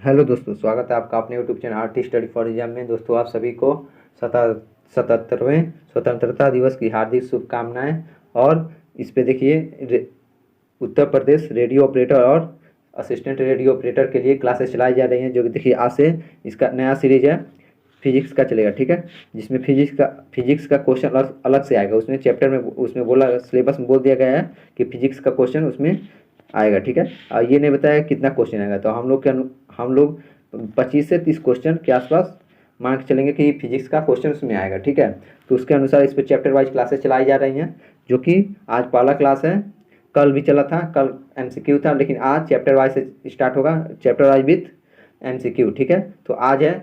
Hello दोस्तों, स्वागत है आपका अपने YouTube channel art study for exam में। दोस्तों, आप सभी को 77वें स्वतंत्रता दिवस की हार्दिक शुभकामनाएं। और इस पे देखिए, उत्तर प्रदेश रेडियो ऑपरेटर और असिस्टेंट रेडियो ऑपरेटर के लिए क्लासेस चलाई जा रही हैं, जो कि देखिए आज से इसका नया सीरीज है, फिजिक्स का चलेगा। ठीक है, जिसमें फिजिक्स का क्वेश्चन अलग अलग से आएगा। उसमें चैप्टर में उसमें बोला, सिलेबस में बोल दिया गया है कि फिजिक्स का क्वेश्चन उसमें आएगा। ठीक है, और ये नहीं बताया कितना क्वेश्चन आएगा। तो हम लोग 25 से 30 क्वेश्चन के आसपास मान के चलेंगे कि फिजिक्स का क्वेश्चन उसमें आएगा। ठीक है, तो उसके अनुसार इस पर चैप्टर वाइज क्लासेस चलाई जा रही हैं, जो कि आज पहला क्लास है। कल भी चला था, कल एमसीक्यू था, लेकिन आज चैप्टर वाइज से स्टार्ट होगा, चैप्टर वाइज विथ एमसीक्यू। ठीक है, तो आज है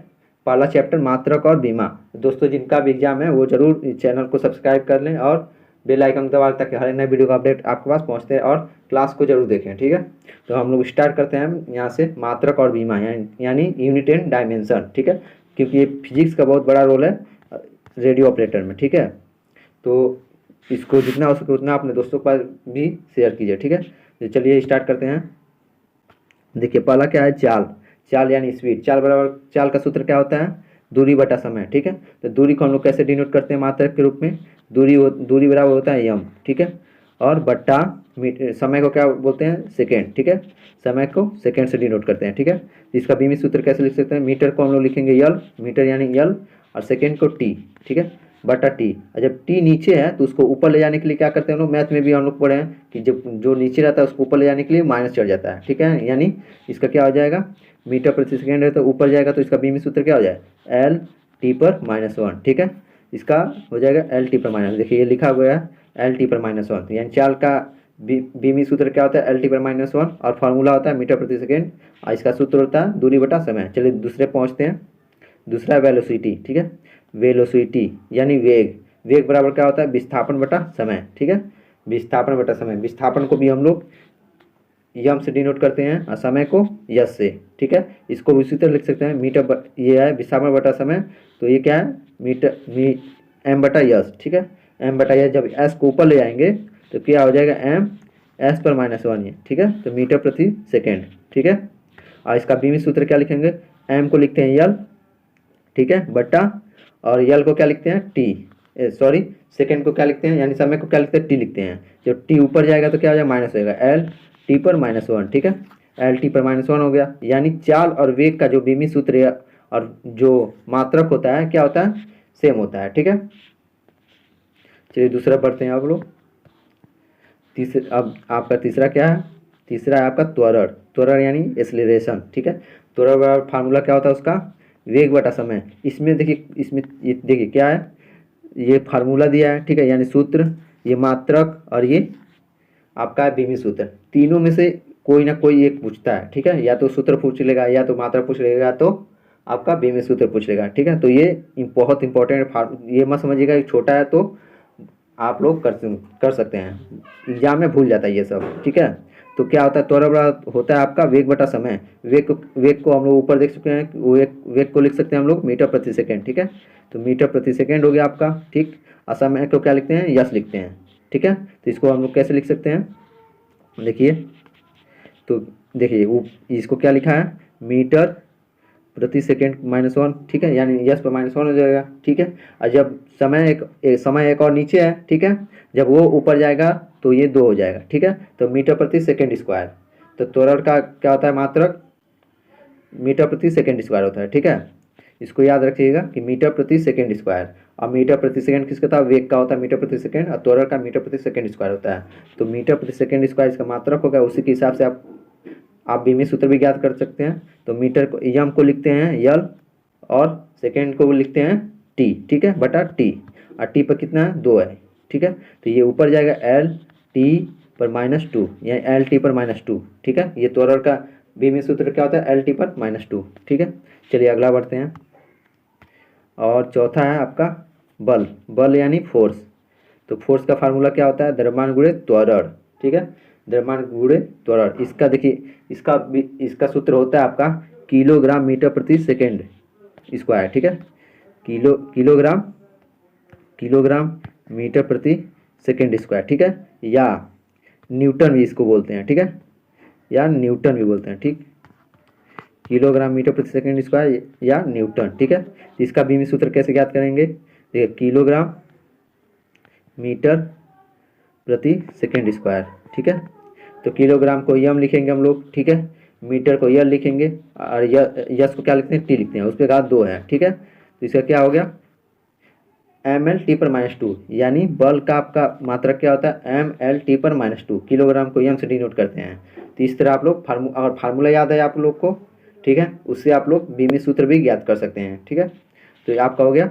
पहला चैप्टर मात्रक और बीमा। दोस्तों, जिनका भी एग्जाम है वो जरूर इस चैनल को सब्सक्राइब कर लें और बेल आइकन दबा लें, ताकि हर नए वीडियो का अपडेट आपके पास पहुंचते हैं, और क्लास को जरूर देखें। ठीक है, तो हम लोग स्टार्ट करते हैं यहाँ से, मात्रक और बीमा यानी यूनिट एंड डायमेंशन। ठीक है, क्योंकि ये फिजिक्स का बहुत बड़ा रोल है रेडियो ऑपरेटर में। ठीक है, तो इसको जितना हो सके उतना अपने दोस्तों के पास भी शेयर कीजिए। ठीक है, तो चलिए स्टार्ट करते हैं। देखिए, पहला क्या है, चाल। चाल यानी स्पीड। चाल बराबर, चाल का सूत्र क्या होता है, दूरी बटा समय। ठीक है, तो दूरी को हम लोग कैसे डिनोट करते हैं मात्रक के रूप में, दूरी बराबर होता है यम। ठीक है, और बट्टा समय को क्या बोलते हैं, सेकेंड। ठीक है, समय को सेकेंड से डिनोट करते हैं। ठीक है, इसका बीमी सूत्र कैसे लिख सकते हैं, मीटर को हम लोग लिखेंगे यल, मीटर यानी यल, और सेकेंड को टी। ठीक है, बटा टी। और जब टी नीचे है तो उसको ऊपर ले जाने के लिए क्या करते हैं हम लोग, मैथ में भी हम लोग पढ़े हैं कि जब जो नीचे रहता है उसको ऊपर ले जाने के लिए माइनस चढ़ जाता है। ठीक है, यानी इसका क्या हो जाएगा, मीटर प्रति सेकेंड है तो ऊपर जाएगा, तो इसका बीमी सूत्र क्या हो जाएगा, एल टी पर -1। ठीक है, इसका हो जाएगा एल टी पर माइनस, देखिए ये लिखा हुआ है एल टी पर -1, यानी चाल का बीमी सूत्र क्या होता है, एल टी पर -1, और फार्मूला होता है मीटर प्रति सेकेंड, और इसका सूत्र होता है दूरी बटा समय। चलिए दूसरे पहुँचते हैं। दूसरा वेलोसिटी। ठीक है, वेलोसिटी यानी वेग। वेग बराबर क्या होता है, विस्थापन बटा समय। ठीक है, विस्थापन बटा समय। विस्थापन को भी हम लोग यम से डिनोट करते हैं और समय को यस से। ठीक है, इसको उसी तरह लिख सकते हैं, ये है विस्थापन बटा समय, तो ये क्या है, एम बटा यस। ठीक है, एम बटा यस, जब एस को ऊपर ले जाएंगे तो क्या हो जाएगा, एम एस पर -1 है। ठीक है, तो मीटर प्रति सेकेंड। ठीक है, और इसका बीमी सूत्र क्या लिखेंगे, एम को लिखते हैं यल। ठीक है, बटा, और यल को क्या लिखते हैं, टी, सॉरी सेकेंड को क्या लिखते हैं, यानी समय को क्या लिखते हैं, टी लिखते हैं। जब टी ऊपर जाएगा तो क्या हो जाएगा, माइनस होएगा, एल टी पर -1। ठीक है, एल टी पर -1 हो गया, यानी चाल और वेग का जो बीमी सूत्र और जो मात्रक होता है क्या होता है, सेम होता है। ठीक है, चलिए दूसरा पढ़ते हैं आप लोग। अब आपका तीसरा क्या है, तीसरा है आपका त्वरण। त्वरण यानी एक्सीलरेशन। ठीक है, त्वरण बराबर फार्मूला क्या होता है उसका, वेग बटा समय। इसमें देखिए, ये देखिए क्या है, ये फार्मूला दिया है। ठीक है, यानी सूत्र, ये मात्रक, और ये आपका बीमी सूत्र। तीनों में से कोई ना कोई एक पूछता है। ठीक है, या तो सूत्र पूछ लेगा, या तो मात्रक पूछ लेगा, या तो आपका बीमी सूत्र पूछ लेगा। ठीक है, तो ये बहुत इंपॉर्टेंट, ये मत समझिएगा कि छोटा है तो आप लोग कर सकते हैं, एग्जाम में भूल जाता है ये सब। ठीक है, तो क्या होता है, त्वरण बड़ा होता है आपका वेग बटा समय। वेग को हम लोग ऊपर देख चुके हैं, वेग को लिख सकते हैं हम लोग मीटर प्रति सेकेंड। ठीक है, तो मीटर प्रति सेकेंड हो गया आपका। ठीक, और समय को क्या लिखते हैं, यस लिखते हैं। ठीक है, तो इसको हम लोग कैसे लिख सकते हैं, देखिए, तो देखिए वो इसको क्या लिखा है, मीटर प्रति सेकेंड -1। ठीक है, यानी यस पर -1 हो जाएगा। ठीक है, और जब समय एक और नीचे है। ठीक है, जब वो ऊपर जाएगा तो ये 2 हो जाएगा। ठीक है, तो मीटर प्रति सेकेंड स्क्वायर। तो त्वरण का क्या होता है, मात्रक मीटर प्रति सेकेंड स्क्वायर होता है। ठीक है, इसको याद रखिएगा कि मीटर प्रति सेकेंड स्क्वायर। और मीटर प्रति सेकेंड किसका था, वेग का होता है मीटर प्रति सेकेंड, और त्वरण का मीटर प्रति सेकेंड स्क्वायर होता है। तो मीटर प्रति सेकेंड स्क्वायर इसका मात्रक होगा, उसी के हिसाब से आप बीमी सूत्र भी ज्ञात कर सकते हैं। तो मीटर को यम को लिखते हैं यल, और सेकेंड को लिखते हैं टी। ठीक है, बटा टी, और टी पर कितना है, 2 है। ठीक है, तो ये ऊपर जाएगा एल टी पर -2, यानी एल टी पर -2। ठीक है, ये त्वरण का बीमी सूत्र क्या होता है, एल टी पर -2। ठीक है, चलिए अगला बढ़ते हैं। और चौथा है आपका बल। बल यानी फोर्स। तो फोर्स का फार्मूला क्या होता है, द्रव्यमान गुणे त्वरण। ठीक है, द्रव्यमान गुणे त्वरण। इसका देखिए, इसका सूत्र होता है आपका किलोग्राम मीटर प्रति सेकेंड स्क्वायर। ठीक है, किलोग्राम किलोग्राम मीटर प्रति सेकेंड स्क्वायर। ठीक है, या न्यूटन भी इसको बोलते हैं। ठीक है, या न्यूटन भी बोलते हैं। ठीक, किलोग्राम मीटर प्रति सेकंड स्क्वायर या न्यूटन। ठीक है, तो इसका बीमी सूत्र कैसे ज्ञात करेंगे? देखिए किलोग्राम मीटर प्रति सेकंड स्क्वायर। ठीक है, तो किलोग्राम को यम लिखेंगे हम लोग। ठीक है, मीटर को यल लिखेंगे और यस को क्या लिखते हैं? टी लिखते हैं, उस पर घात 2 है। ठीक है, तो इसका क्या हो गया? ml/-2, यानी बल का आपका मात्रक क्या होता है? ml/-2। किलोग्राम को एम से डिनोट करते हैं। तो इस तरह आप लोग अगर फार्मूला याद है आप लोग को, ठीक है, उससे आप लोग बीमी सूत्र भी ज्ञात कर सकते हैं। ठीक है, तो ये आपका हो गया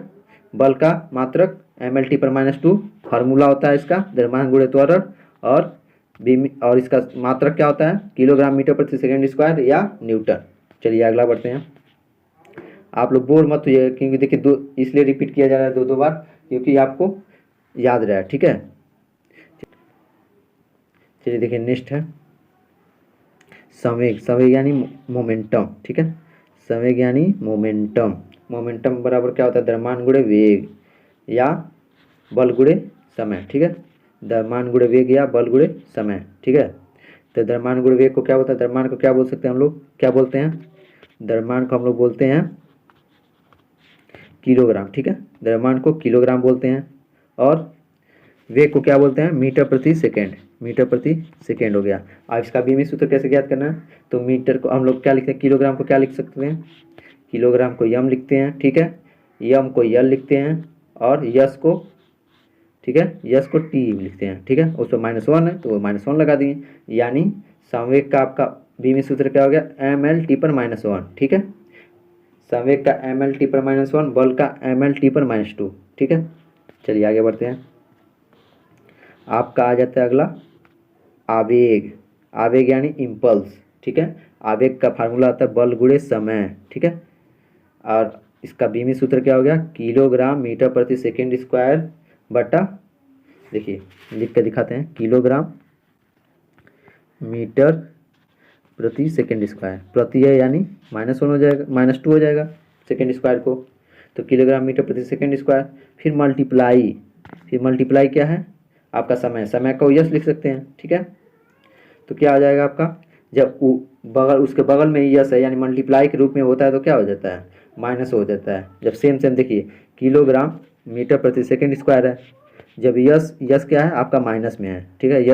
बल का मात्रक ml/-2, फार्मूला होता है इसका द्रव्यमान गुणे त्वरण, और बीमी और इसका मात्रक क्या होता है? किलोग्राम मीटर प्रति सेकंड स्क्वायर या न्यूटन। चलिए अगला बढ़ते हैं। आप लोग बोर मत होइए, क्योंकि देखिए दो इसलिए रिपीट किया जा रहा है 2 बार, क्योंकि आपको याद रहे। ठीक है, चलिए देखिए नेक्स्ट है संवेग। संवेग यानी मोमेंटम। ठीक है, संवेग यानी मोमेंटम। मोमेंटम बराबर क्या होता है? द्रव्यमान गुणे वेग या बल गुणे समय। ठीक है, द्रव्यमान गुणे वेग या बल गुणे समय। ठीक है, तो द्रव्यमान गुणे वेग को क्या बोलता है? द्रव्यमान को क्या बोल सकते हैं हम लोग? क्या बोलते हैं? द्रव्यमान को हम लोग बोलते हैं किलोग्राम। ठीक है, द्रव्यमान को किलोग्राम बोलते हैं, और वेग को क्या बोलते हैं? मीटर प्रति सेकेंड। मीटर प्रति सेकेंड हो गया। अब इसका बीमी सूत्र कैसे ज्ञात करना है? तो मीटर को हम लोग क्या लिखते हैं? किलोग्राम को क्या लिख सकते हैं? किलोग्राम को यम लिखते हैं। ठीक है, यम को यल लिखते हैं, और यस को, ठीक है, यस को टी लिखते हैं। ठीक है, उस पर -1 है तो वो -1 लगा दिए, यानी संवेग का आपका बीमी सूत्र क्या हो गया? ml/-1। ठीक है, संवेग का ml/-1, बल का ml/-2। ठीक है, चलिए आगे बढ़ते हैं। आपका आ जाता है अगला आवेग। आवेग यानी इम्पल्स। ठीक है, आवेग का फार्मूला आता है बल गुणे समय। ठीक है, और इसका बीमी सूत्र क्या हो गया? किलोग्राम मीटर प्रति सेकंड स्क्वायर बटा, देखिए लिख के दिखाते हैं, किलोग्राम मीटर प्रति सेकंड स्क्वायर। प्रति है यानी -1 हो जाएगा, -2 हो जाएगा सेकंड स्क्वायर को, तो किलोग्राम मीटर प्रति सेकंड स्क्वायर। फिर मल्टीप्लाई क्या है? आपका समय। समय को यस लिख सकते हैं। ठीक है, तो क्या आ जाएगा आपका? जब बगल उसके बगल में यस है, यानी मल्टीप्लाई के रूप में होता है, तो क्या हो जाता है? माइनस हो जाता है। जब सेम देखिए किलोग्राम मीटर प्रति सेकंड स्क्वायर है, जब यस क्या है आपका? माइनस में है। ठीक है,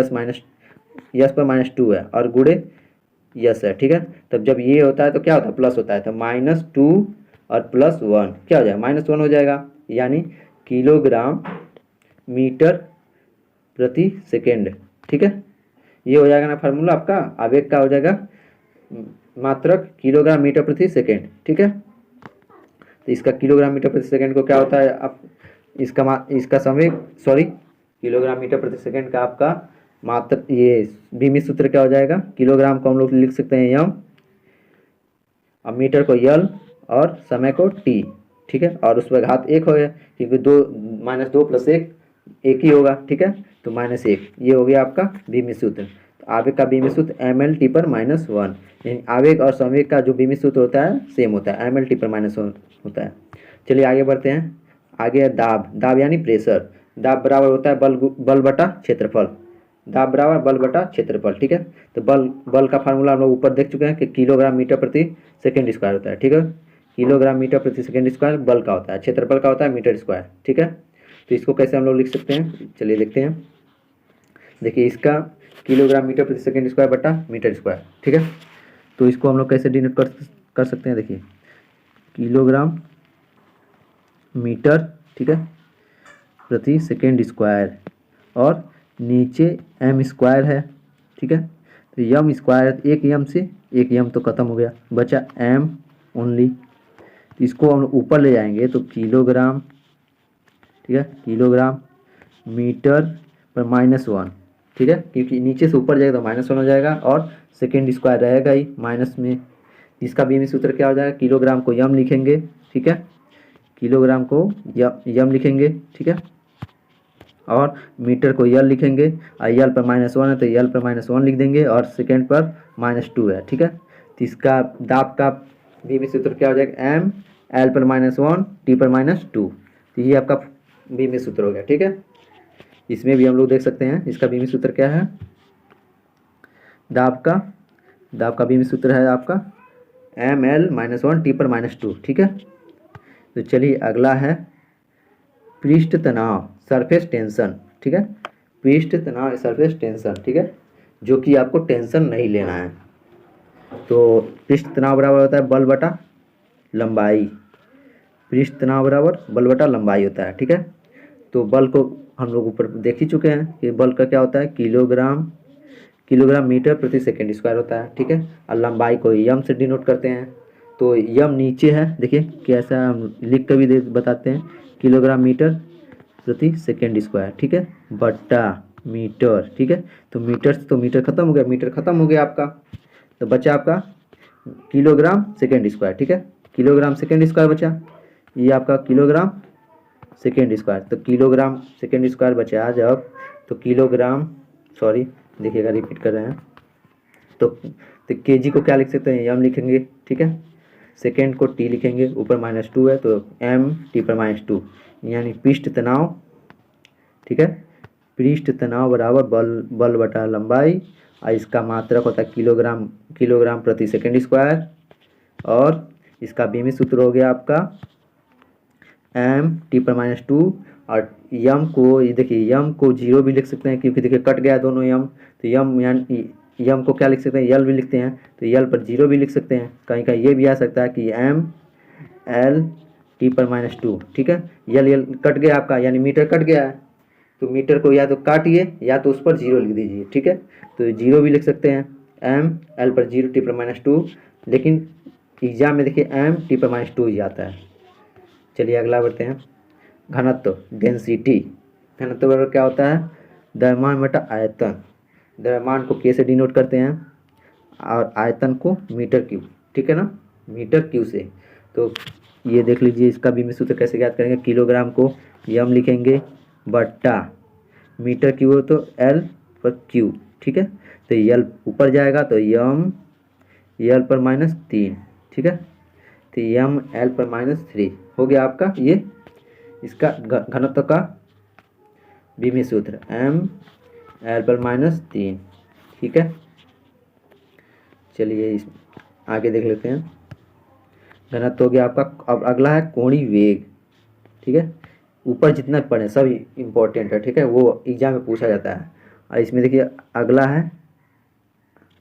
यस पर -2 है और गुणे यस है। ठीक है, तब जब ये होता है तो क्या होता है? प्लस होता है, तो -2 और +1 क्या हो जाएगा? -1 हो जाएगा, यानी किलोग्राम मीटर प्रति सेकेंड। ठीक है, ये हो जाएगा ना फार्मूला आपका। आवेग का हो जाएगा मात्रक किलोग्राम मीटर प्रति सेकेंड। ठीक है, तो इसका किलोग्राम मीटर प्रति सेकेंड को क्या होता है? आप इसका संवेग, सॉरी, किलोग्राम मीटर प्रति सेकेंड का आपका मात्र ये बीमी सूत्र क्या हो जाएगा? किलोग्राम को हम लोग लिख सकते हैं यम, अब मीटर को यल, और समय को टी। ठीक है, और उस पर घात 1 हो गया, क्योंकि -2 + 1 1 ही होगा। ठीक है, तो -1, ये हो गया आपका बीमी सूत्र। तो आवेग का बीमी सूत्र ml/-1, यानी आवेग और संवेग का जो बीमी सूत्र होता है सेम होता है, ml/-1 होता है। चलिए आगे बढ़ते हैं। आगे है दाब। दाब यानी प्रेशर। दाब बराबर होता है बल बटा क्षेत्रफल। दाब बराबर बल बटा क्षेत्रफल। ठीक है, तो बल का फार्मूला हम लोग ऊपर देख चुके हैं कि किलोग्राम मीटर प्रति सेकंड स्क्वायर होता है। ठीक है, किलोग्राम मीटर प्रति सेकंड स्क्वायर बल का होता है, क्षेत्रफल का होता है मीटर स्क्वायर। ठीक है, तो इसको कैसे हम लोग लिख सकते हैं? चलिए देखते हैं। देखिए इसका किलोग्राम मीटर प्रति सेकंड स्क्वायर बटा मीटर स्क्वायर। ठीक है, तो इसको हम लोग कैसे डिनोट कर सकते हैं? देखिए किलोग्राम मीटर, ठीक है, प्रति सेकंड स्क्वायर, और नीचे m स्क्वायर है। ठीक है, तो यम स्क्वायर, एक यम से एक यम तो खत्म हो गया, बचा m ओनली। तो इसको हम ऊपर ले जाएंगे तो किलोग्राम, ठीक है, किलोग्राम मीटर पर -1। ठीक है, क्योंकि नीचे से ऊपर जाएगा तो -1 हो जाएगा, और सेकेंड स्क्वायर रहेगा ही माइनस में। इसका बीमी सूत्र क्या हो जाएगा? किलोग्राम को यम लिखेंगे। ठीक है, किलोग्राम को यम लिखेंगे। ठीक है, और मीटर को यल लिखेंगे, और यल पर -1 है तो यल पर -1 लिख देंगे, और सेकेंड पर -2 है। ठीक है, तो इसका दाब का बीमी सूत्र क्या हो जाएगा? m l पर -1 t पर -2। तो ये आपका बीमी सूत्र हो गया। ठीक है, इसमें भी हम लोग देख सकते हैं इसका बीमी सूत्र क्या है। दाब का बीमी सूत्र है आपका एम एल -1 टी पर -2, ठीक है। तो चलिए अगला है पृष्ठ तनाव सरफेस टेंशन, ठीक है। पृष्ठ तनाव सरफेस टेंशन, ठीक है, जो कि आपको टेंशन नहीं लेना है। तो पृष्ठ तनाव बराबर होता है बल बटा लंबाई। पृष्ठ तनाव बराबर बल बटा लंबाई होता है, ठीक है। तो बल को हम लोग ऊपर देख ही चुके हैं कि बल का क्या होता है, किलोग्राम मीटर प्रति सेकंड स्क्वायर होता है, ठीक है। और लंबाई को यम से डिनोट करते हैं। तो यम नीचे है, देखिए कैसा हम लिख कर भी बताते हैं, किलोग्राम मीटर प्रति सेकंड स्क्वायर, ठीक है, बट्टा मीटर, ठीक है। तो मीटर खत्म हो गया, मीटर खत्म हो गया आपका। तो बचा आपका किलोग्राम सेकंड स्क्वायर, ठीक है। किलोग्राम सेकंड स्क्वायर बचा, ये आपका किलोग्राम सेकेंड स्क्वायर। तो किलोग्राम सेकेंड स्क्वायर बचा जब, तो किलोग्राम, सॉरी देखिएगा रिपीट कर रहे हैं, तो केजी को क्या लिख सकते हैं, एम लिखेंगे, ठीक है। सेकेंड को टी लिखेंगे, ऊपर -2 है तो एम टी पर -2, यानी पृष्ठ तनाव, ठीक है। पृष्ठ तनाव बराबर बल बटा लंबाई, और इसका मात्रक होता है किलोग्राम प्रति सेकेंड स्क्वायर। और इसका बीमी सूत्र हो गया आपका एम टी पर -2। और यम को, ये देखिए यम को 0 भी लिख सकते हैं, क्योंकि देखिए कट गया दोनों यम। तो यम को क्या लिख सकते हैं, यल भी लिखते हैं, तो यल पर 0 भी लिख सकते हैं। कहीं कहीं ये भी आ सकता है कि एम एल टी पर -2, ठीक है। यल कट गया आपका, यानी मीटर कट गया है, तो मीटर को या तो काटिए या तो उस पर 0 लिख दीजिए, ठीक है। तो 0 भी लिख सकते हैं, एम एल पर 0 टी पर -2, लेकिन एग्जाम में देखिए एम टी पर -2 ही आता है। चलिए अगला बढ़ते हैं, घनत्व डेंसिटी। घनत्व बराबर क्या होता है, द्रव्यमान बटा आयतन। द्रव्यमान को के से डिनोट करते हैं और आयतन को मीटर क्यूब, ठीक है ना, मीटर क्यूब से। तो ये देख लीजिए, इसका भी सूत्र कैसे याद करेंगे, किलोग्राम को यम लिखेंगे बट्टा मीटर क्यूब हो तो एल पर क्यू, ठीक है। तो यल ऊपर जाएगा तो यम यल पर -3, ठीक है। तो यम एल पर -3 हो गया आपका ये इसका घनत्व का बीमी सूत्र, एम एल पर -3, ठीक है। चलिए इस आगे देख लेते हैं, घनत्व हो गया आपका। अब अगला है कोणीय वेग, ठीक है। ऊपर जितना पढ़े सब इम्पोर्टेंट है, ठीक है, वो एग्जाम में पूछा जाता है। और इसमें देखिए अगला है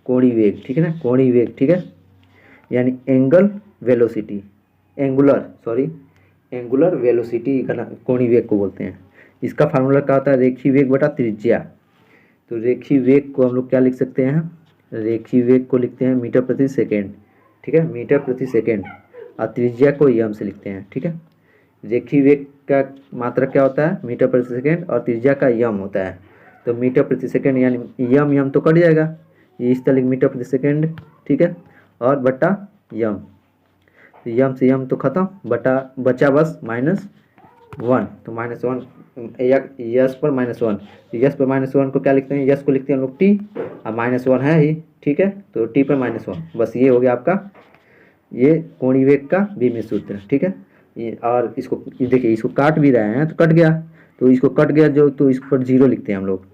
कोणीय वेग, ठीक है ना, कोणीय वेग, ठीक है, यानी एंगुलर वेलोसिटी कोणीय वेग को बोलते हैं। इसका फार्मूला क्या होता है, रेखीय वेग बटा त्रिज्या। तो रेखीय वेग को हम लोग क्या लिख सकते हैं, रेखीय वेग को लिखते हैं मीटर प्रति सेकेंड, ठीक है, मीटर प्रति सेकेंड। और त्रिज्या को यम से लिखते हैं, ठीक है। रेखीय वेग का मात्रक क्या होता है, मीटर प्रति सेकेंड, और त्रिज्या का यम होता है। तो मीटर प्रति सेकेंड यानी यम तो कट जाएगा, ये इस तरह मीटर प्रति सेकेंड, ठीक है, और बटा यम, यम से यम तो खत्म, बचा बस -1, तो -1 यस पर -1, यस पर -1 को क्या लिखते हैं, यस को लिखते हैं हम लोग टी, और -1 है ही, ठीक है, तो टी पर -1, बस ये हो गया आपका ये कोणीय वेग का बीमी सूत्र, ठीक है। ये और इसको देखिए, इसको काट भी रहे हैं तो कट गया, तो इसको कट गया जो, तो इस पर 0 लिखते हैं हम लोग,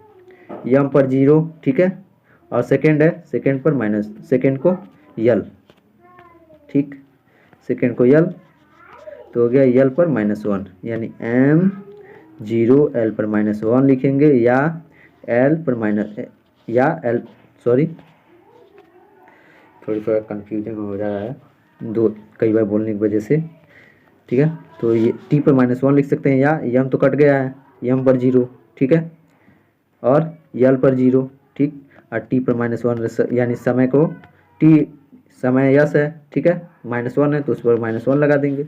यम पर 0, ठीक है। और सेकेंड है, सेकेंड पर माइनस, सेकेंड को यल, ठीक, सेकेंड को यल, तो हो गया यल पर -1, यानी m 0 l पर -1 लिखेंगे, या l पर l, सॉरी थोड़ा कन्फ्यूजन हो जा रहा है कई बार बोलने की वजह से, ठीक है। तो ये t पर -1 लिख सकते हैं, या यम तो कट गया है, यम पर 0, ठीक है, और यल पर 0, ठीक, और t पर -1 यानी समय को t समय यस है, ठीक है, -1 है तो उस पर -1 लगा देंगे।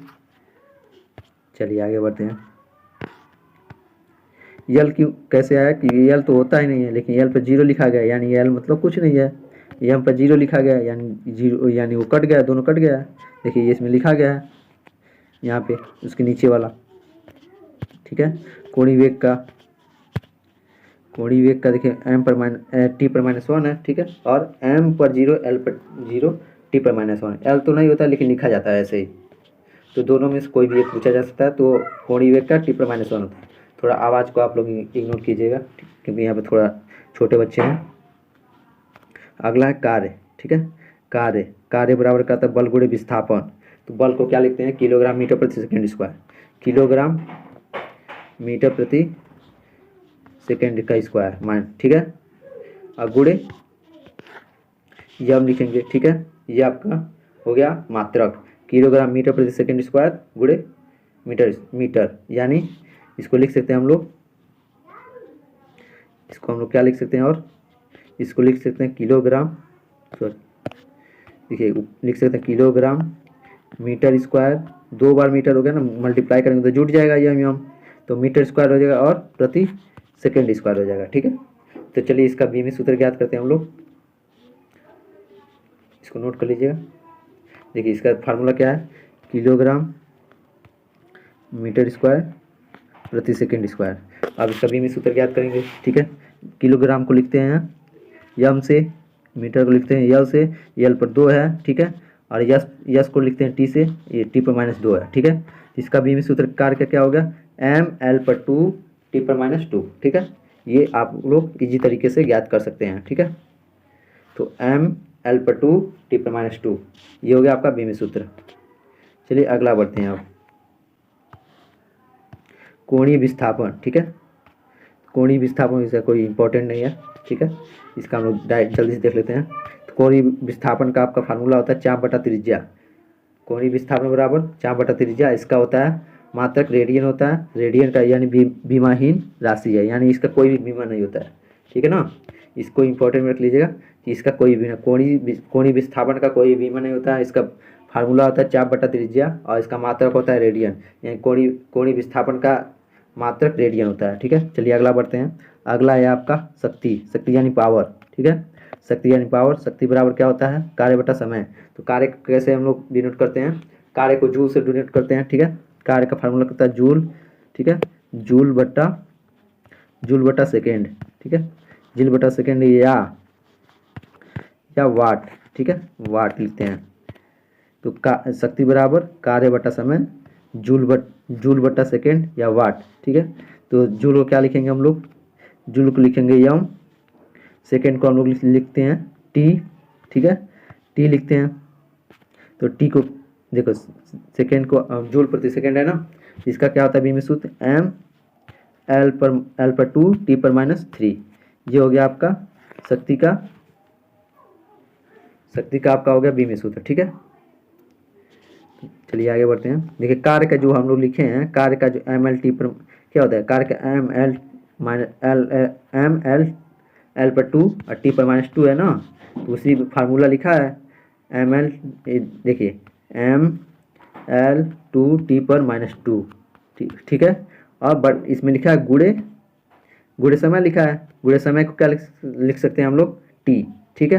चलिए आगे बढ़ते हैं, यल क्यों कैसे आया कि यल तो होता ही नहीं है, लेकिन यल पर 0 लिखा गया, यानी यल मतलब कुछ नहीं है, यम पर 0 लिखा गया यानी 0, यानी वो कट गया, दोनों कट गया। देखिए ये इसमें लिखा गया है यहाँ पे उसके नीचे वाला, ठीक है। कोणीय वेग का देखिए m पर t पर -1 है, ठीक है, और m पर 0 l पर 0 t पर -1, l तो नहीं होता लेकिन लिखा जाता है ऐसे ही, तो दोनों में से कोई भी एक पूछा जा सकता है। तो कोणीय वेग का t पर -1 होता है। थोड़ा आवाज़ को आप लोग इग्नोर कीजिएगा क्योंकि यहाँ पे थोड़ा छोटे बच्चे हैं। अगला है कार्य, ठीक है, कार्य, कार्य बराबर क्या होता है, बल गुणे विस्थापन। तो बल को क्या लिखते हैं, किलोग्राम मीटर प्रति सेकेंड स्क्वायर, किलोग्राम मीटर प्रति सेकेंड का स्क्वायर मान, ठीक है। और गुणे ये हम लिखेंगे, ठीक है। ये आपका हो गया मात्रक, किलोग्राम मीटर प्रति सेकेंड स्क्वायर गुणे मीटर, यानी इसको लिख सकते हैं हम लोग, इसको हम लोग क्या लिख सकते हैं, और इसको लिख सकते हैं किलोग्राम, सॉरी देखिए लिख सकते हैं किलोग्राम मीटर स्क्वायर, 2 बार मीटर हो गया ना, मल्टीप्लाई करेंगे तो जुट जाएगा ये यम, तो मीटर स्क्वायर हो जाएगा और प्रति सेकेंड स्क्वायर हो जाएगा, ठीक है। तो चलिए इसका बीमी सूत्र ज्ञात करते हैं हम लोग, इसको नोट कर लीजिएगा। देखिए इसका फार्मूला क्या है, किलोग्राम मीटर स्क्वायर प्रति सेकेंड स्क्वायर। अब इसका बीमी सूत्र ज्ञात करेंगे, ठीक है। किलोग्राम को लिखते हैं यम से, मीटर को लिखते हैं यल से, यल पर 2 है, ठीक है। और यस को लिखते हैं टी से, ये टी पर -2 है, ठीक है। इसका बीमी सूत्र कार्य क्या हो गया, एम एल पर 2 टी पर -2, ठीक है। ये आप लोग इजी तरीके से ज्ञात कर सकते हैं, ठीक है। तो एम एल पर 2 टी पर -2, ये हो गया आपका बीमी सूत्र। चलिए अगला बढ़ते हैं अब, कोणीय विस्थापन, ठीक है। कोणीय विस्थापन इसका कोई इंपॉर्टेंट नहीं है, ठीक है। इसका हम लोग डायरेक्ट जल्दी से देख लेते हैं। तो कोणीय विस्थापन का आपका फार्मूला होता है चाप बटा त्रिज्या, कोणीय विस्थापन बराबर चाप बटा त्रिज्या। इसका होता है मात्रक रेडियन होता है, रेडियन का यानी बीमाहीन राशि है, यानी इसका कोई भी बीमा नहीं होता है, ठीक है ना। इसको इंपॉर्टेंट में रख लीजिएगा कि इसका कोई भी कोणीय विस्थापन का कोई बीमा नहीं होता है। इसका फार्मूला होता है चाप बटा त्रिज्या और इसका मात्रक होता है रेडियन, यानी कोणीय विस्थापन का मात्रक रेडियन होता है, ठीक है। चलिए अगला बढ़ते हैं। अगला है आपका शक्ति यानी पावर, ठीक है। शक्ति यानी पावर, शक्ति बराबर क्या होता है, कार्य बटा समय। तो कार्य कैसे हम लोग डिनोट करते हैं, कार्य को जूल से डिनोट करते हैं, ठीक है। कार्य का फार्मूला होता है जूल, ठीक है, जूल बटा सेकेंड, ठीक है, जूल बटा सेकेंड या वाट, ठीक है, वाट लिखते हैं। तो शक्ति बराबर कार्य बटा समय, जूल बटा सेकेंड या वाट, ठीक है। तो जूल को क्या लिखेंगे हम लोग, जूल को लिखेंगे यम, सेकेंड को हम लोग लिखते हैं टी, ठीक है, टी लिखते हैं। तो टी को देखो, सेकेंड को जूल प्रति सेकेंड है ना, इसका क्या होता है बीमी सूत्र, एम एल पर 2 टी पर -3। ये हो गया आपका शक्ति का आपका हो गया बीमी सूत्र, ठीक है। चलिए आगे बढ़ते हैं। देखिए कार्य का जो हम लोग लिखे हैं, कार्य का जो एम एल टी पर क्या होता है, कार्य का एम एल पर 2 और टी पर -2 है ना, तो उसी फार्मूला लिखा है एम एल, देखिए एम एल 2 टी पर -2, ठीक है। और बट इसमें लिखा है गुणे समय लिखा है, गुणे समय को क्या लिख सकते हैं हम लोग, टी, ठीक है।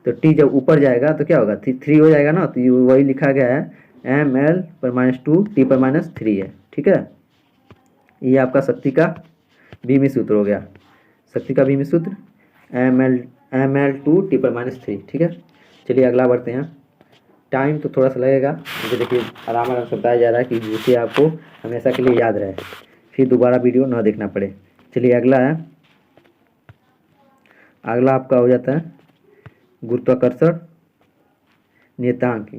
तो टी जब ऊपर जाएगा तो क्या होगा, 3 हो जाएगा ना, तो वही लिखा गया है एम एल पर -2 टी पर -3 है, ठीक है। ये आपका शक्ति का बीमी सूत्र हो गया, शक्ति का बीमी सूत्र एम एल 2 टी पर -3, ठीक है। चलिए अगला बढ़ते हैं। टाइम तो थोड़ा सा लगेगा, मुझे देखिए आराम से बताया जा रहा है कि जिससे आपको हमेशा के लिए याद रहे, फिर दोबारा वीडियो न देखना पड़े। चलिए अगला है, अगला आपका हो जाता है गुरुत्वाकर्षण नियतांक,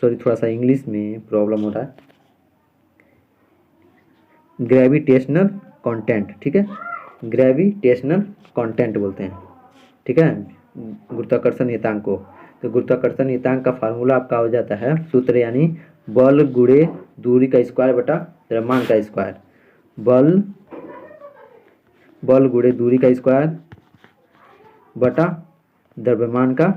थोड़ा सा इंग्लिश में प्रॉब्लम हो रहा है, ग्रेविटेशनल कांस्टेंट, ठीक है, ग्रेविटेशनल कांस्टेंट बोलते हैं, ठीक है, गुरुत्वाकर्षण नियतांक को। तो गुरुत्वाकर्षण नियतांक का फार्मूला आपका हो जाता है सूत्र, यानी बल गुणे दूरी का स्क्वायर बटा द्रव्यमान का स्क्वायर, बल गुणे दूरी का स्क्वायर बटा द्रव्यमान का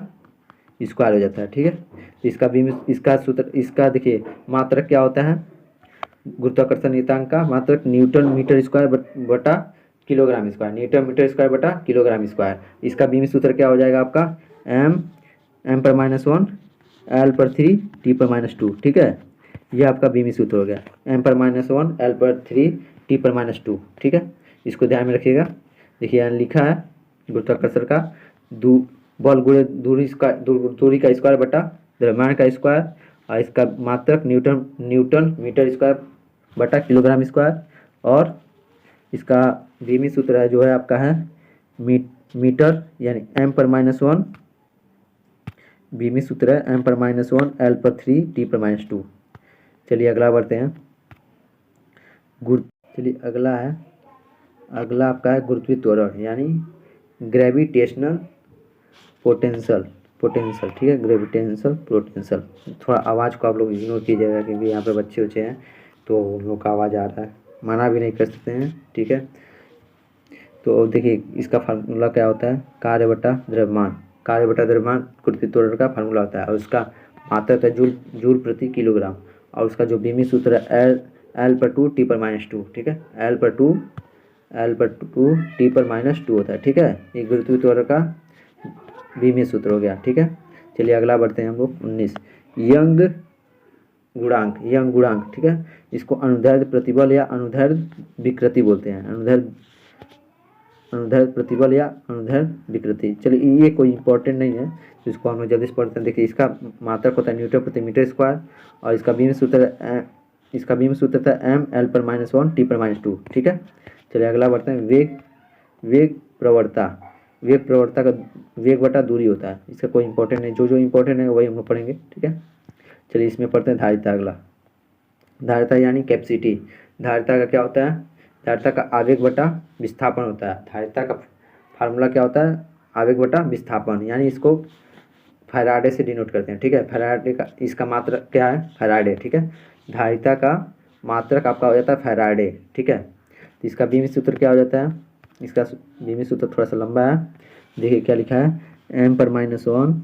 स्क्वायर हो जाता है, ठीक है। इसका भी इसका सूत्र, इसका देखिए मात्रक क्या होता है, गुरुत्वाकर्षण नियतांक का मात्रक न्यूटन मीटर स्क्वायर बटा kilogram square, newton meter square बटा किलोग्राम स्क्वायर। इसका बीमी सूत्र क्या हो जाएगा आपका, एम पर -1 एल पर 3 टी पर -2, ठीक है। यह आपका बीमी सूत्र हो गया, एम पर -1 एल पर 3 टी पर -2, ठीक है। इसको ध्यान में रखिएगा। देखिए यहाँ लिखा है गुरुत्वाकर्षण का बल गुणे दूरी का स्क्वायर बटा द्रव्यमान का स्क्वायर, और इसका मात्रक न्यूटन मीटर स्क्वायर बटा किलोग्राम स्क्वायर, और इसका बीमी सूत्र है जो है आपका है मीटर यानी m/-1, बीमी सूत्र है m/-1 L/3 T/-2। चलिए अगला बढ़ते हैं चलिए अगला आपका है गुरुत्वीय त्वरण यानी ग्रेविटेशनल पोटेंशियल ठीक है, ग्रेविटेशनल पोटेंशियल। थोड़ा आवाज़ को आप लोग इग्नोर कीजिएगा क्योंकि यहाँ पे बच्चे उच्चे हैं तो उन लोग का आवाज़ आ रहा है, मना भी नहीं कर सकते हैं, ठीक है। तो देखिए इसका फार्मूला क्या होता है, कार्य बटा द्रव्यमान गुरुत्वीय त्वरण का फार्मूला होता है और उसका मात्रक है जूल प्रति किलोग्राम और उसका जो बीमी सूत्र है L/2 T/-2, ठीक है, L/2 T/-2 होता है, ठीक है। ये गुरुत्वीय त्वरण का बीमी सूत्र हो गया, ठीक है। चलिए अगला बढ़ते हैं हम लोग 19 यंग गुणांक, ठीक है। इसको अनुदैर्ध्य प्रतिबल या अनुदैर्ध्य विकृति बोलते हैं, अनुदैर्ध्य प्रतिबल या अनुदैर्ध्य विकृति। चलिए ये कोई इंपॉर्टेंट नहीं है तो इसको हम लोग जल्दी से पढ़ते हैं। देखिए इसका मात्रक होता है न्यूटन प्रति मीटर स्क्वायर और इसका बीम सूत्र था m/-1 T/-2, ठीक है। चलिए अगला बढ़ते हैं वेग प्रवणता का वेग बटा दूरी होता है, इसका कोई इंपॉर्टेंट नहीं, जो इंपॉर्टेंट है वही हम लोग पढ़ेंगे, ठीक है। चलिए इसमें पढ़ते हैं धारिता। अगला धारिता यानी कैपेसिटी। धारिता का क्या होता है, धारिता का आवेग बटा विस्थापन होता है। धारिता का फार्मूला क्या होता है, आवेग बटा विस्थापन, यानी इसको फैराडे से डिनोट करते हैं, ठीक है। फैराडे का इसका मात्रक क्या है, फैराडे, ठीक है। धारिता का मात्रक आपका हो जाता है फैराडे, ठीक है। तो इसका बीमी सूत्र क्या हो जाता है, इसका बीमी सूत्र थोड़ा सा लंबा है, देखिए क्या लिखा है m/-1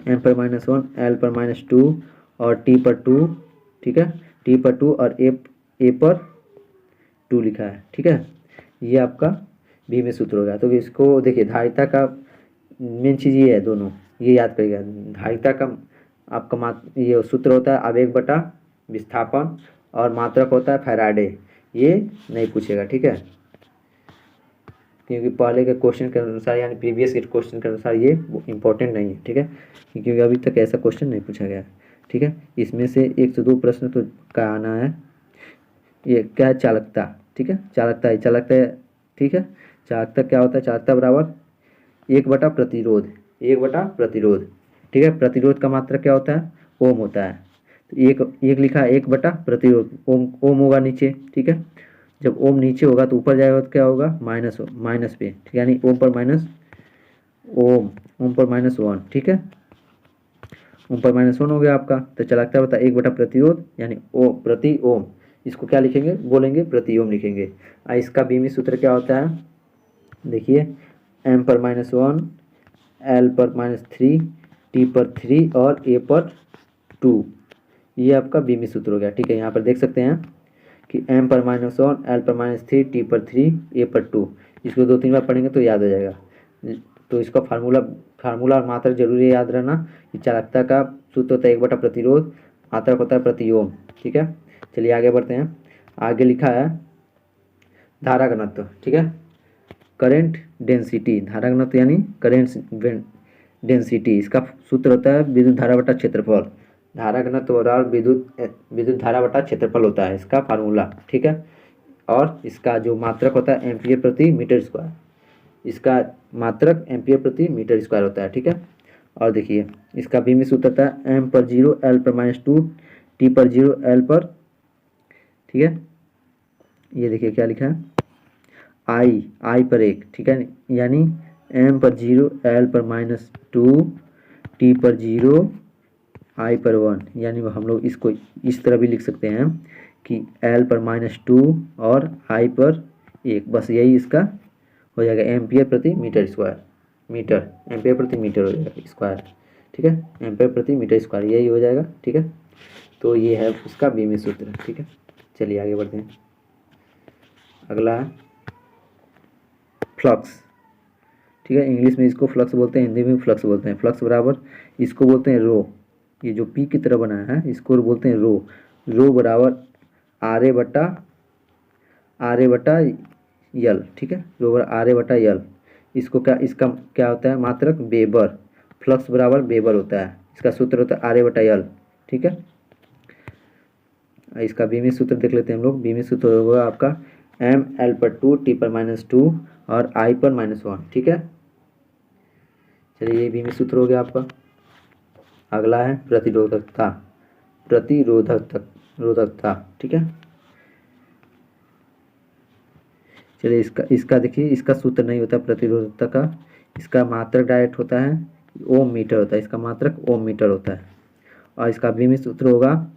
L/-2 और T/2, ठीक है, T/2 और A/2 लिखा है, ठीक है। ये आपका बीमी सूत्र हो गया। तो इसको देखिए धारिता का मेन चीज़ ये है, दोनों ये याद करिएगा। धारिता का आपका ये सूत्र होता है आवेग बटा विस्थापन और मात्रक होता है फैराडे, ये नहीं पूछेगा, ठीक है, क्योंकि पहले के क्वेश्चन के अनुसार यानी प्रीवियस के क्वेश्चन के अनुसार ये इम्पोर्टेंट नहीं है, ठीक है, क्योंकि अभी तक ऐसा क्वेश्चन नहीं पूछा गया है, ठीक है। इसमें से 1 से 2 प्रश्न तो का आना है। ये क्या है, चालकता, ठीक है, चालकता है, ठीक है। चालकता क्या होता है, चालकता बराबर 1/प्रतिरोध, ठीक है। प्रतिरोध का मात्रक क्या होता है, ओम होता है। तो एक लिखा है 1/प्रतिरोध, ओम होगा नीचे, ठीक है। जब ओम नीचे होगा तो ऊपर जाएगा तो क्या होगा, माइनस पे, ठीक है, यानी ओम पर -1, ठीक है। ओम पर -1 हो गया आपका। तो चालकता बता 1/प्रतिरोध यानी ओ प्रति ओम, इसको क्या लिखेंगे, बोलेंगे प्रति ओम लिखेंगे। इसका बीमी सूत्र क्या होता है, देखिए m/-1 L/-3 T/3 और A/2, ये आपका बीमी सूत्र हो गया, ठीक है। यहाँ पर देख सकते हैं कि m/-1 L/-3 T/3 A/2, इसको 2-3 बार पढ़ेंगे तो याद हो जाएगा। तो इसका फार्मूला और मात्रक जरूरी याद रहना कि चालकता का सूत्र होता है 1/प्रतिरोध, मात्रक होता है प्रति ओम, ठीक है। चलिए आगे बढ़ते हैं। आगे लिखा है धारा घनत्व, ठीक है, करेंट डेंसिटी, धारा घनत्व यानी करेंट डेंसिटी, इसका सूत्र होता है विद्युत धारा बटा क्षेत्रफल। धारा घनत्व और विद्युत धारा बटा क्षेत्रफल होता है इसका फार्मूला, ठीक है। और इसका जो मात्रक होता है एम्पियर प्रति मीटर स्क्वायर, इसका मात्रक एम्पियर प्रति मीटर स्क्वायर होता है, ठीक है। और देखिए इसका बीमी सूत्र होता है m/0 L/-2 T/0 L पर, ठीक है। ये देखिए क्या लिखा है I पर 1, ठीक है, यानी m/0 L/-2 T/0 I/1, यानी हम लोग इसको इस तरह भी लिख सकते हैं कि L/-2 और I/1, बस यही इसका हो जाएगा एम्पियर प्रति मीटर स्क्वायर, एम्पियर प्रति मीटर हो जाएगा स्क्वायर, ठीक है, एम्पियर प्रति मीटर स्क्वायर यही हो जाएगा, ठीक है। तो ये है उसका बीमी सूत्र, ठीक है। चलिए आगे बढ़ते हैं। अगला है फ्लक्स, ठीक है, इंग्लिश में इसको फ्लक्स बोलते हैं, हिंदी में फ्लक्स बोलते हैं। फ्लक्स बराबर इसको बोलते हैं रो, ये जो पी की तरह बनाया है इसको बोलते हैं रो बराबर आर यल, ठीक है, रो बराबर आर/यल। इसको इसका क्या होता है, मात्रक वेबर, फ्लक्स बराबर वेबर होता है, इसका सूत्र होता है आर/यल, ठीक है। इसका बीमी सूत्र देख लेते हैं हम लोग। बीमी सूत्र होगा आपका एम एल पर 2 टी पर -2 और आई पर -1, ठीक है। चलिए ये बीमी सूत्र हो गया आपका। अगला है प्रतिरोधकता, रोधकता, ठीक है। चलिए इसका देखिए, इसका सूत्र नहीं होता प्रतिरोधकता का, इसका मात्रक डायरेक्ट होता है, ओम मीटर होता है, इसका मात्रक ओम मीटर होता है। और इसका बीमी सूत्र होगा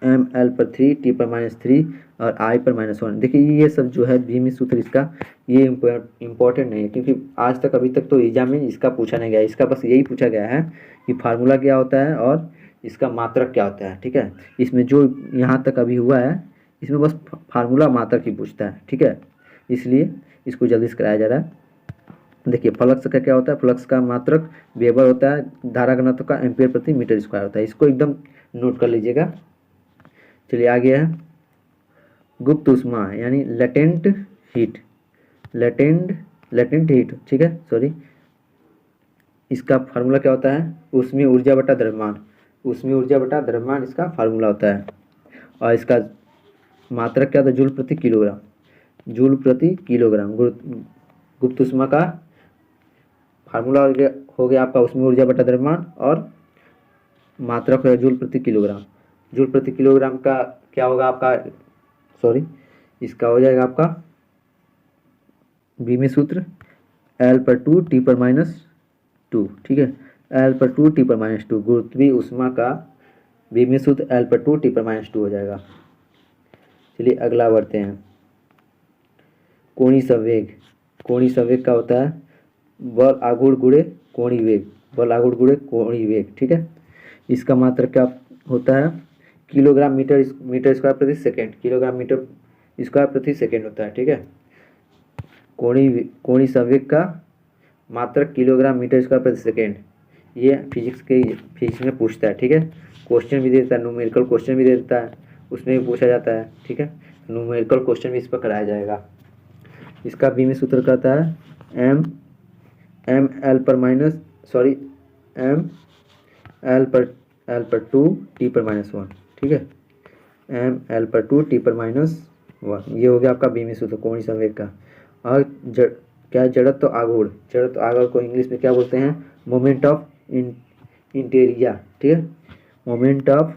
एम एल पर 3 टी पर -3 और आई पर -1। देखिए ये सब जो है बीमी सूत्र इसका ये इम्पोर्टेंट नहीं है, क्योंकि आज तक अभी तक तो एग्जाम में इसका पूछा नहीं गया, इसका बस यही पूछा गया है कि फार्मूला क्या होता है और इसका मात्रक क्या होता है, ठीक है। इसमें जो यहाँ तक अभी हुआ है इसमें बस फार्मूला मात्रक ही पूछता है, ठीक है, इसलिए इसको जल्दी से कराया जा रहा है। देखिए फ्लक्स का क्या होता है, फ्लक्स का मात्रक वेबर होता है, धारा घनत्व का एम्पियर प्रति मीटर स्क्वायर होता है, इसको एकदम नोट कर लीजिएगा। चलिए आगे है गुप्त ऊष्मा यानी लेटेंट हीट, लेटेंट हीट, ठीक है, सॉरी। इसका फार्मूला क्या होता है, ऊष्मीय ऊर्जा बटा द्रव्यमान, ऊष्मीय ऊर्जा बटा द्रव्यमान इसका फार्मूला होता है। और इसका मात्रक क्या होता है, जूल प्रति किलोग्राम, जूल प्रति किलोग्राम। गुप्त ऊष्मा का फार्मूला हो गया आपका ऊष्मीय ऊर्जा बटा द्रव्यमान और मात्रक हो गया जूल प्रति किलोग्राम। जूल प्रति किलोग्राम का क्या होगा आपका, सॉरी, इसका हो जाएगा आपका बीमी सूत्र एल पर 2 टी पर -2, ठीक है, एल पर 2 टी पर -2, गुरुत्वीय ऊष्मा का बीमी सूत्र एल पर 2 टी पर -2 हो जाएगा। चलिए अगला बढ़ते हैं, कोणीय संवेग। कोणीय संवेग का होता है बल आघूर्ण गुणे कोणीय वेग, बल आघूर्ण गुणे कोणीय वेग, ठीक है। इसका मात्रक क्या होता है, किलोग्राम मीटर स्क्वायर प्रति सेकेंड, किलोग्राम मीटर स्क्वायर प्रति सेकेंड होता है, ठीक है। कोणीय संवेग का मात्रक किलोग्राम मीटर स्क्वायर प्रति सेकेंड, ये फिजिक्स में पूछता है, ठीक है। क्वेश्चन भी देता है, न्यूमेरिकल क्वेश्चन भी देता है, उसमें भी पूछा जाता है, ठीक है। न्यूमेरिकल क्वेश्चन भी इस पर कराया जाएगा। इसका बीमी सूत्र कहता है एम एल पर 2 टी पर -1, ठीक है, एम एल पर 2 टी पर -1, ये हो गया आपका बीमी सूत्र कोणीय संवेग का। और क्या जड़त्व तो आघूर्ण को इंग्लिश में क्या बोलते हैं, मोमेंट ऑफ इंटेरिया, ठीक है, मोमेंट ऑफ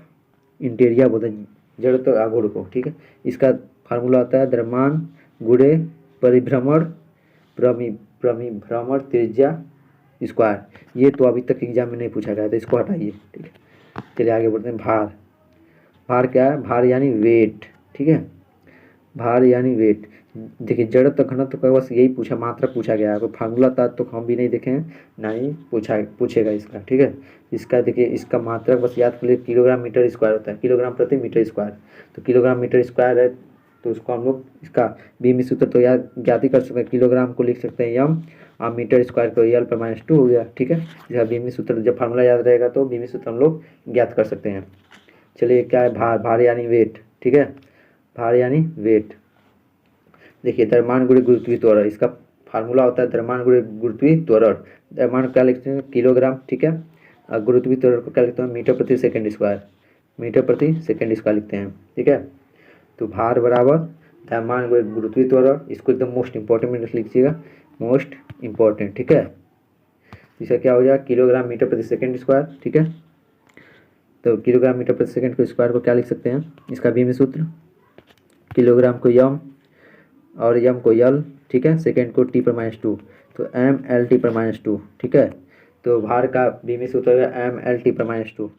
इंटेरिया बोलते हैं जड़त्व तो आघूर्ण को, ठीक है। इसका फार्मूला होता है द्रव्यमान गुणे परिभ्रमण त्रिज्या स्क्वायर। ये तो अभी तक एग्जाम में नहीं पूछा गया, तो इसको हटाइए, ठीक है। चलिए आगे बढ़ते हैं, भार क्या है, भार यानी वेट, ठीक है, भार यानी वेट। देखिए जड़त्व घनत्व का बस यही पूछा, मात्रक पूछा गया है, फार्मूला था तो हम भी नहीं देखे हैं, ना ही पूछेगा इसका, ठीक है। इसका देखिए, इसका मात्रक बस याद कर लिए, किलोग्राम मीटर स्क्वायर होता है, किलोग्राम प्रति मीटर स्क्वायर, तो किलोग्राम मीटर स्क्वायर है तो उसको हम लोग इसका बीमी सूत्र तो ज्ञात ही कर सकते हैं, किलोग्राम को लिख सकते हैं यम और मीटर स्क्वायर को एल पर -2 हो गया, ठीक है। इसका बीमी सूत्र जब फार्मूला याद रहेगा तो बीमी सूत्र हम लोग ज्ञात कर सकते हैं। चलिए क्या है, भार यानी वेट, ठीक है, भार यानी वेट। देखिए द्रव्यमान गुणे गुरुत्वीय त्वरण, इसका फार्मूला होता है द्रव्यमान गुणे गुरुत्वीय त्वरण। द्रव्यमान क्या लिखते हैं, किलोग्राम, ठीक है, और गुरुत्वीय त्वरण को क्या लिखते हैं, मीटर प्रति सेकंड स्क्वायर लिखते हैं, ठीक है। तो भार बराबर द्रव्यमान गुणे गुरुत्वीय त्वरण, इसको एकदम मोस्ट इंपॉर्टेंट में लिखिएगा, मोस्ट इंपॉर्टेंट, ठीक है। इसका क्या हो जाएगा, किलोग्राम मीटर प्रति सेकंड स्क्वायर, ठीक है। तो किलोग्राम मीटर प्रति सेकंड को स्क्वायर को क्या लिख सकते हैं, इसका बीमी सूत्र किलोग्राम को यम और यम को यल, ठीक है, सेकेंड को टी पर -2, तो एम एल टी पर -2, ठीक है। तो भार का बीमी सूत्र होगा एम एल टी पर -2।